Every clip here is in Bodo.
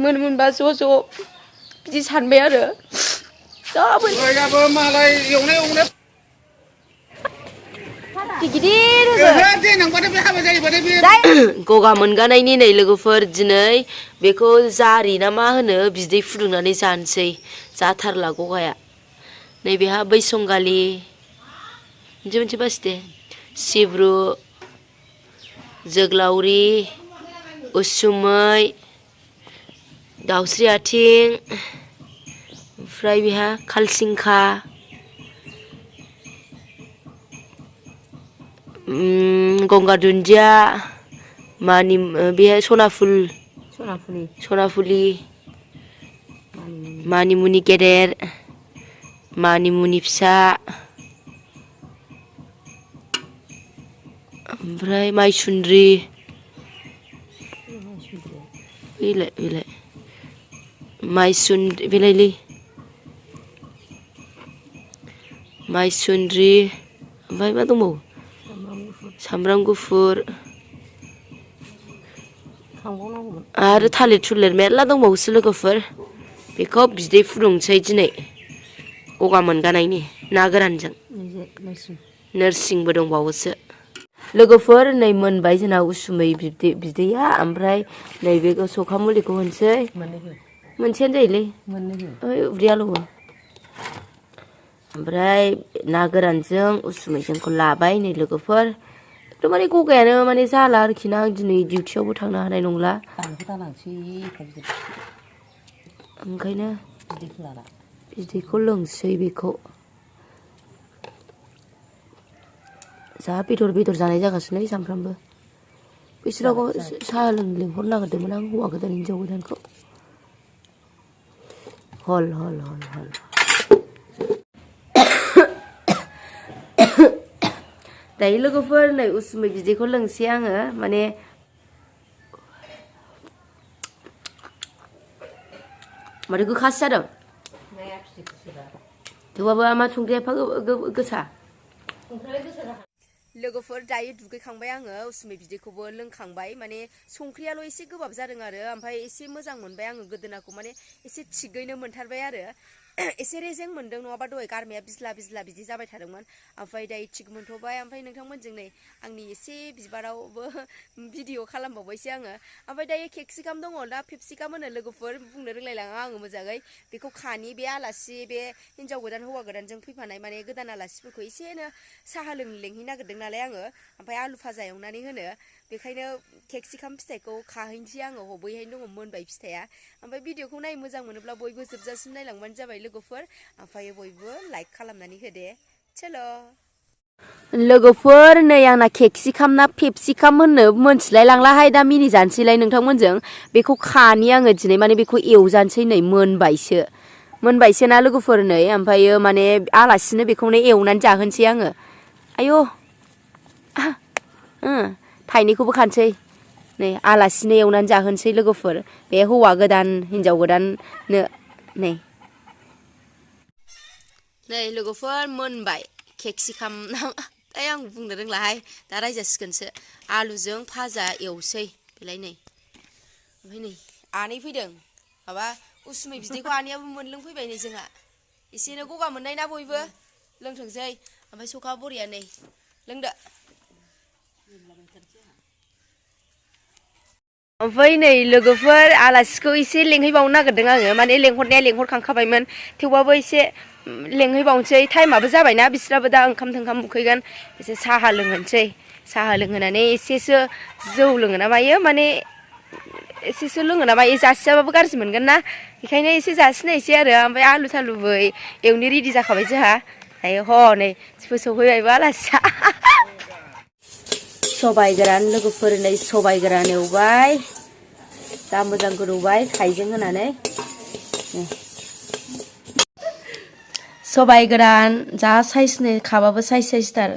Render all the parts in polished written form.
मोनबा ज' बिदि सानबाय आरो गगा मोनगानायनि नै लोगोफोर दिनै बेखौ जारि ना मा होनो बिदै फुदुंनानै जानोसै जाथारला गगाया नैबेहा बैसंगालि मोनसे बासिदे सिब्रु जोगलावरि उसुमै दाउस्रि आथिं ओमफ्राय बेहा खालसिंखा गंगार दुन्दिया मानि बेहाय सनाफुलि मानिमुनि गेदेर मानिमुनि फिसा ओमफ्राय माइसुन्द्रि बेलाय माइसुन्द्रि ओमफ्राय मा दंबावो सामब्राम गुफुर आरो थालिर मेरला दंबावोसो लोगोफोर बेखौ बिदै फुदुंसै दिनै गगा मोनगानायनि ना गोरानजों नोरसिंबो दंबावोसो लोगोफोर नै मोनबाय जोंना उसुमै बिदैया ओमफ्राय नैबे सौखा मुलिखौ होनसै मोनसेयानो जायोलै उदैयाल' ओमफ्राय ना गोरानजों उसुमैजोंखौ लाबाय नै लोगोफोर एकदम माने गगायानो माने जाला आरोखि ना आं दिनै डिउटियावबो थांनो हानाय नंला ओंखायनो बिदैखौ लोंसै बेखौ जा बेदर जानाय जागासिनो सानफ्रामबो बिसोराव साहा लिंहरनो नागिरदोंमोन आं हौवा गोदान हिनजाव गोदानखौ हल दायो लोगोफोर नै उसुमै बिदैखौ लोंसै आङो माने माथो गोखासो जादों थेवबाबो मा संख्रिया एफा गोसा लोगोफोर दायो दुगैखांबाय आङो उसुमै बिदैखौबो लोंखांबाय माने संख्रियाल' एसे गोबाब जादों आरो ओमफ्राय एसे मोजां मोनबाय आङो गोदोनाखौ माने एसे थिगैनो मोनथारबाय आरो एसे रेजें मोनदों नङाबा दहाय गारमाया बिज्ला बिदि जाबाय थादोंमोन ओमफ्राय दायो थिग मोनथ'बाय ओमफ्राय नोंथांमोनजों नै आंनि एसे बिबारावबो भिडिअ खालामबावबायसो आङो ओमफ्राय दायो केपसिकाम दङ दा पेपसिकाम होनो लोगोफोर बुंनो रोंलायलाङा आङो मोजाङै बेखौ खानि बे आलासि बे हिनजाव गोदान हौवा गोदानजों फैफानाय माने गोदान आलासिफोरखौ एसेनो साहा लेंहैनो नागिरदों नालाय आङो ओमफ्राय आलु फाजा एवनानै होनो बेखायनो केपसिकाम फिथाइखौ खाहैनोसै आङो बैहायनो दङ मोनबाय फिथाइया ओमफ्राय भिडिअखौ नाय मोजां मोनोब्ला बयबो जोबजासिम नायलांबानो जाबाय लोगोफोर ओमफ्राय बयबो लाइक खालामनानै होदे चलो लोगोफोर नै आंना केपसिकाम ना पेपसिकाम होननो मोनथिलाय लांलाहाय दा मिनि जानोसैलाय नोंथांमोनजों बेखौ खानि आङो दिनै माने बेखौ एवजानोसै नै मोनबायसो ना लोगोफोर नै ओमफ्रायो माने आलासिनो बेखौनो एवनानै जाहोनोसै आङो आयौ थाइनैखौबो खानोसै नै आलासिनो एवनानै जाहोनोसै लोगोफोर बे हौवा गोदान हिनजाव गोदाननो नै लोगोफोर मोनबाय केपसिकाम ओइ आं बुंनो रोंलाहाय दा रायजासिगोनसो आलुजों फाजा एवसै बेलाय नै ओमफ्राय नै आनै फैदों माबा उसुमै बिदैखौ आनैयाबो मोनलोंफैबाय नै जोंहा एसेनो गगा मोननाय ना बयबो लोंथोंसै ओमफ्राय सखा बरिया नै लोंदो ओमफ्राय नै लोगोफोर आलासिखौ एसे लेंहैबावनो नागिरदों आङो माने लेंहरनाया लेंहरखांखाबायमोन थेवबाबो एसे लेंहैबावनोसै टाइमाबो जाबायना बिस्राबो दा ओंखाम उखैगोन एसे साहा लोंहोनोसै साहा लोंहोनानै एसेसो जौ लोङोना मायो माने एसेसो लोङोना मायो जासियाबाबो गाज्रि मोनगोन ना बेखायनो एसे जासिनायसै आरो ओमफ्राय आलु थालुबो एवनो रेडि जाखाबाय जोंहा दायो हनै सफैबायबो आलासिया सबाइ गोरान लोगोफोर नै सबाइ गोरान एवबाय जा मोजां गोदौबाय हाइजें होनानै सबाइ गोरान जा साइजनि खाबाबो साइजथार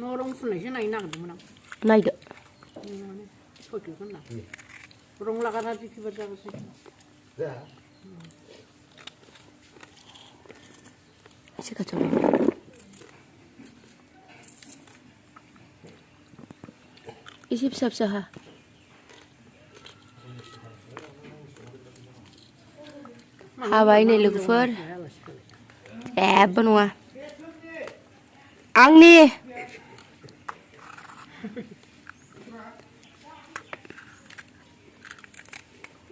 न'रं फुननायसो नायनो नागिरदोंमोन आं नायदो रं लागाना दिखिबार जागोसै एसे खाथियाव एसे फिसा फिसा हा हाबाय नै लोगोफोर जेबो नङा आंनि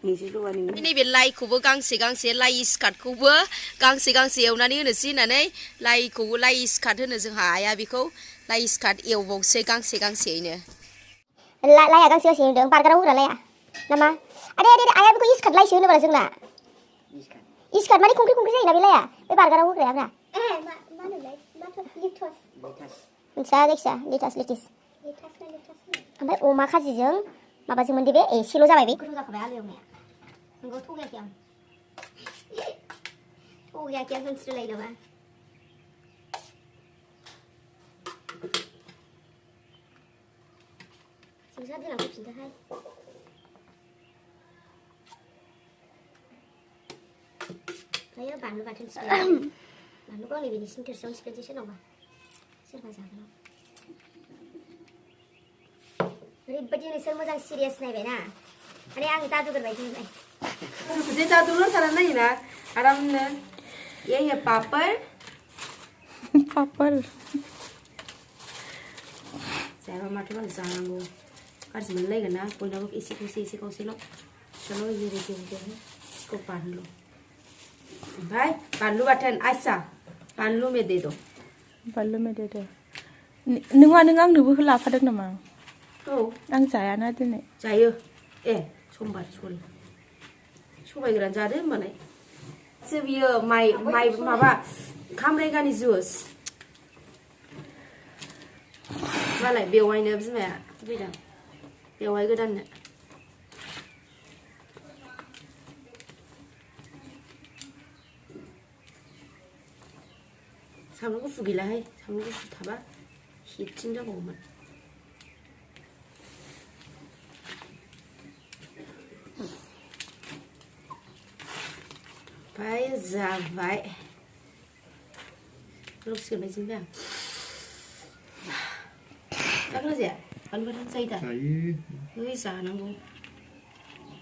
नैबे लाइखौबो गांसे गांसे लाइ स्कार्टखौबो गांसे गांसे एवनानै होनोसै होननानै लाइखौबो लाइ स्कार्ट होनो जोंहा आइया बेखौ लाइ स्कार्ट एवबावसै गांसे गांसेयैनो लाइया गांसे गांसे होनदों बारगाराव होग्रा लाइया नामा आदे आइया बेखौ स्कार्ट लाइसो होनोब्रा जोंना स्कार्ट माने खंख्रि खंख्रि जायोना बे लाइया बे बारगाराव होग्रायाब्रा मा होनोलाय मिथिया जायखिया लेटास ओमफ्राय अमा खाजिजों माबाजों दे बे एसेल' जाबाय बे गोथाव जाखाबाय आलु एवनाया नोंगौ थगायाखै आं होनस्रोलाय नामा जोंसा देनां फैफिनदोहाय ओमफ्राय बानलु बाथोन सिफ्लेनाय बानलुखौ आंनि बेनिसिम थोरसियावनो सिफ्लेनोसै सोरनावबा सोरबा जागोन ओरैबायदि नोंसोर मोजां सिरियास नायबायना माने आं जादुगर बायदि मोनबाय जे जादुगर थानानै नायोना आरामनो ये पापड़ जायाबा माथो मालाय जानांगौ गाज्रि मोनलायगोन ना बयनाबो एसे खावसेल' सोल' जेरै इसको बानलु ओमफ्राय बानलु बाथोन आइसा बानलु में दे दो नों आंनोबो लाफादों नामा औ आं जायाना दिनै जायो ए समबार सरि सबाइ गोरान जादो होमबालाय बियो माइ माबा खामरेंगानि जुस मालाय बेवाइनो बिमाया फैदों बेवाइ गोदाननो सामब्राम गुफुर गैलाहाय सामब्राम गुफुर थाबा हिटसिन जाबावोमोन ओमफ्राय जाबाय लुसिगोन बायदि मोनबाय आं जागोन जाया बानलु बाथोन जायो दा ओइ जानांगौ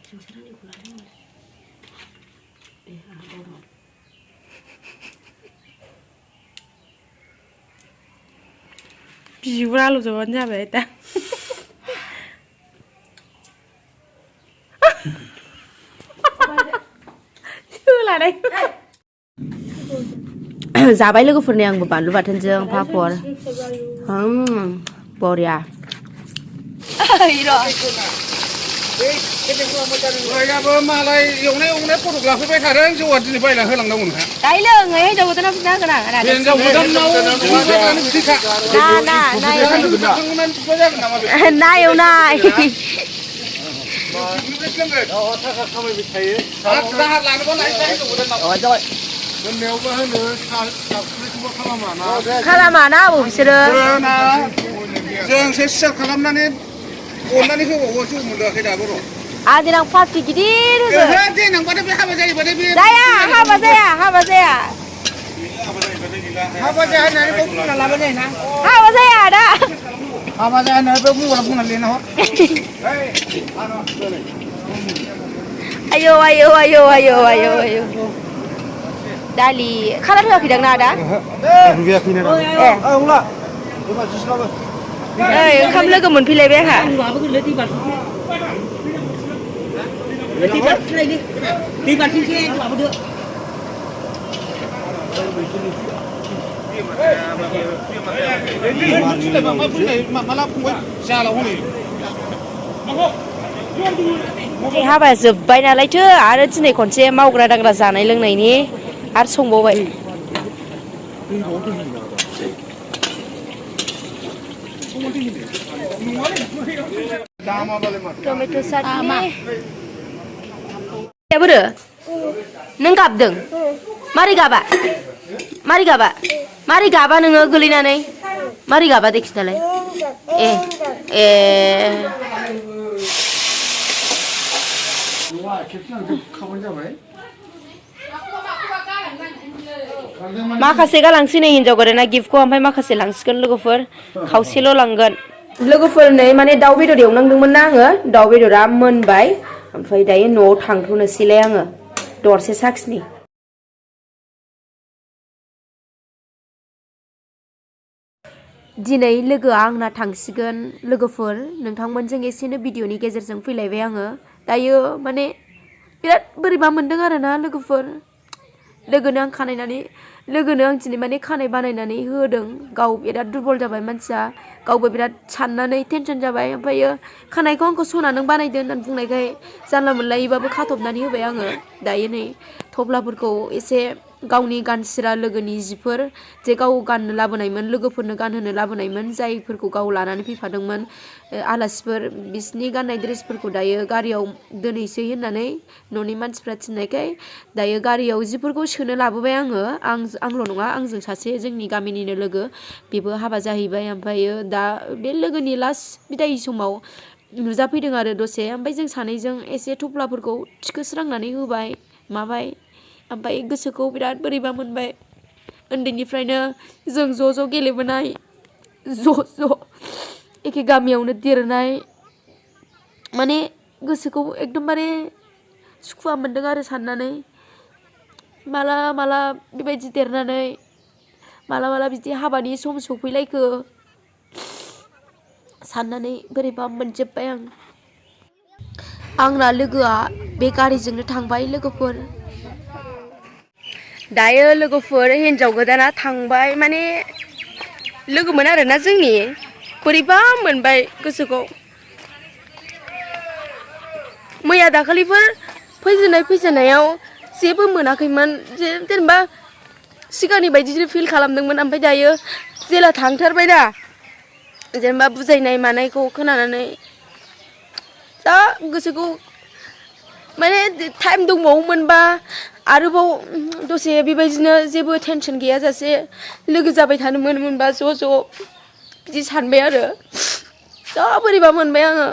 जोंसो रानिखौ लादों होनबालाय दे आंहा बावदों बिबुर आलु जबानो जाबाय दा सोलानाय जाबाय लोगोफोरनि आंबो बानलु बाथोनजों पापर बरिया बयहाबो मालाय एवनाय फटक लाफैबाय थादों जौआ दिनै बायना होलांनांगौ नोंहा दाय लोङै हिनजाव गोदाना फुजा होगोन आं हिनजाव गोदानाव बिदिखा ना एवनाय थाखा खामायबाय थायो दाहार लानोबा लायसै हिनजाव गोदानाव दोननायावबो होनो साबसिनखौबो खालामा ना आबौ बिसोरो जोंसो सियार खालामनानै अननानै होबावो जौ मोनदोंआखै दाबो र' आं देनां पार्टि गिदिर होगोन देनांबाथाय बे हाबा जायोबाथाय बे जाया हाबा जाया हाबा जाया होननानै बे बुंना लाबाय जायोना हाबा जाया दा हाबा जाया होननानै बे बुंना लिरना हर आयौ दालि खालार होआखैदां ना आदा ओंखाम लोगो मोनफैलायबाय आंहा हाबाया जोब्बाय नालायथो आरो दिनै खनसे मावग्रा दांग्रा जानाय लोंनायनि आरो संबावबाय टमेट' चाटनि बोरो नों गाबदों मारै गाबा नोङो गोलैनानै मारै गाबा दे खिन्थालाय ए माखासे गालांसै नै हिनजाव गोदाना गिफ्टखौ ओमफ्राय माखासे लांसिगोन लोगोफोर खावसेल' लांगोन लोगोफोर नै माने दाउ बेदर एवनांदोंमोन ना आङो दाउ बेदरा मोनबाय ओमफ्राय दायो न'आव थांथ'नोसैलाय आङो दरसे साखिनि दिनै लोगोआ आंना थांसिगोन लोगोफोर नोंथांमोनजों एसेनो भिडिअनि गेजेरजों फैलायबाय आङो दायो माने बिराद बोरैबा मोनदों आरोना लोगोफोर लोगोनो आं दिनै माने खानाय बानायनानै होदों गाव बिराद दुरबल जाबाय मानसिया गावबो बिराद साननानै टेनसन जाबाय ओमफ्रायो खानायखौ आंखौ सना नों बानायदो होननानै बुंनायखाय जानला मोनलायैबाबो खाथबनानै होबाय आङो दायो नै थफ्लाफोरखौ एसे गावनि गानसिरा लोगोनि जिफोर जे गाव गाननो लाबोनायमोन लोगोफोरनो गानहोनो लाबोनायमोन जायफोरखौ गाव लानानै फैफादोंमोन आलासिफोर बिसनि गाननाय ड्रेसफोरखौ दायो गारियाव दोनहैसै होननानै न'नि मानसिफ्रा थिननायखाय दायो गारियाव जिफोरखौ सोनो लाबोबाय आंल' नङा आंजों सासे जोंनि गामिनिनो लोगो बेबो हाबा जाहैबाय ओमफ्रायो दा बे लोगोनि लास्ट बिदाय समाव नुजाफैदों आरो दसे ओमफ्राय जों सानैजों एसे थफ्लाफोरखौ थिखोस्रांनानै होबाय माबाय ओमफ्राय गोसोखौ बिराद बोरैबा मोनबाय उन्दैनिफ्रायनो जों ज' गेलेबोनाय ज' एखे गामियावनो देरनाय माने गोसोखौ एकदमबारे सुखुवा मोनदों आरो साननानै माला बेबायदि देरनानै माला बिदि हाबानि सम सफैलायखो साननानै बोरैबा मोनजोब्बाय आंना लोगोआ बे गारिजोंनो थांबाय लोगोफोर दायो लोगोफोर हिन्जाव गोदाना थांबाय माने लोगोमोन आरोना जोंनि बोरैबा मोनबाय गोसोखौ मैया दाखालिफोर फैजेननायाव जेबो मोनाखैमोन जेनेबा सिगांनि बायदि फिल खालामदोंमोन ओमफ्राय दायो जेला थांथारबायना जेनेबा बुजायनाय मानायखौ खोनानानै जा गोसोखौ माने टाइम दंबावोमोनबा आरोबाव दसे बेबायदिनो जेबो टेनसन गैयाजासे लोगो जाबाय थानो मोनोमोनबा ज' बिदि सानबाय आरो जा बोरैबा मोनबाय आङो